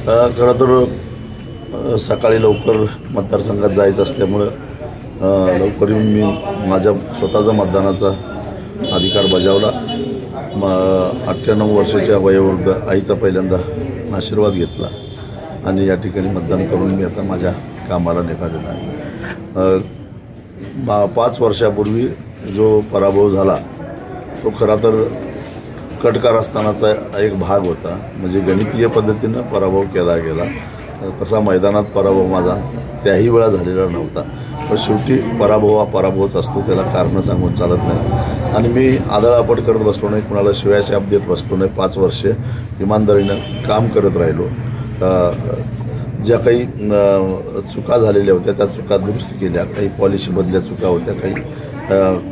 खरं तर सकाळी लवकर मतदारसंघात जायचं असल्यामुळं लवकर येऊन मी माझ्या स्वतःचा मतदानाचा अधिकार बजावला. 98 वर्षाच्या वयोवृद्ध आईचा पहिल्यांदा आशीर्वाद घेतला आणि या ठिकाणी मतदान करून मी आता माझ्या कामाला निघालेलो आहे. 5 वर्षापूर्वी जो पराभव झाला तो खरा तर कट कारस्थानाचा एक भाग होता. म्हणजे गणितीय पद्धतीनं पराभव केला गेला. तसा मैदानात पराभव माझा त्याही वेळा झालेला नव्हता. पण शेवटी पराभव हा पराभवच असतो, त्याला कारणं सांगून चालत नाही. आणि मी आदळआपट करत बसलो नाही, कुणाला शिव्याशाप देत बसलो नाही. 5 वर्षे इमानदारीनं काम करत राहिलो. ज्या काही चुका झालेल्या होत्या त्या चुका दुरुस्त केल्या, काही पॉलिसीमधल्या चुका होत्या, काही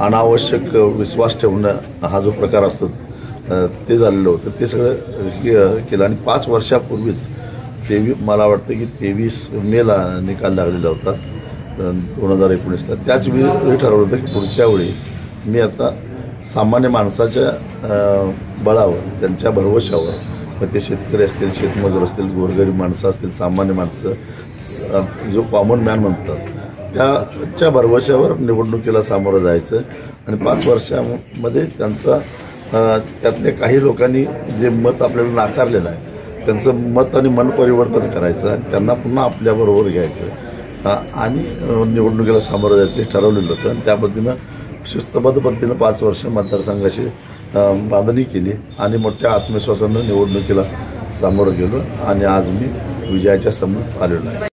अनावश्यक विश्वास ठेवणं हा जो प्रकार असतो ते झालेलं होतं, ते सगळं केलं. आणि 5 वर्षापूर्वीच मला वाटतं की 23 मेला निकाल लागलेला होता 2019ला. त्याच वेळी ठरवलं होतं की पुढच्या वेळी मी आता सामान्य माणसाच्या बळावर, त्यांच्या भरवशावर, मग ते शेतकरी असतील, शेतमजूर असतील, गोरगरीब माणसं असतील, सामान्य माणसं जो कॉमन मॅन म्हणतात त्याच्या भरवशावर निवडणुकीला सामोरं जायचं. आणि 5 वर्षामध्ये त्यातल्या काही लोकांनी जे मत आपल्याला नाकारलेलं आहे त्यांचं मत आणि मन परिवर्तन करायचं आणि त्यांना पुन्हा आपल्याबरोबर घ्यायचं आणि निवडणुकीला सामोरं जायचं ठरवलेलं होतं. आणि त्या पद्धतीनं शिस्तबद्ध पद्धतीनं 5 वर्ष मतदारसंघाशी बांधणी केली आणि मोठ्या आत्मविश्वासानं निवडणुकीला सामोरं गेलो आणि आज मी विजयाच्या समोर आलेलो आहे.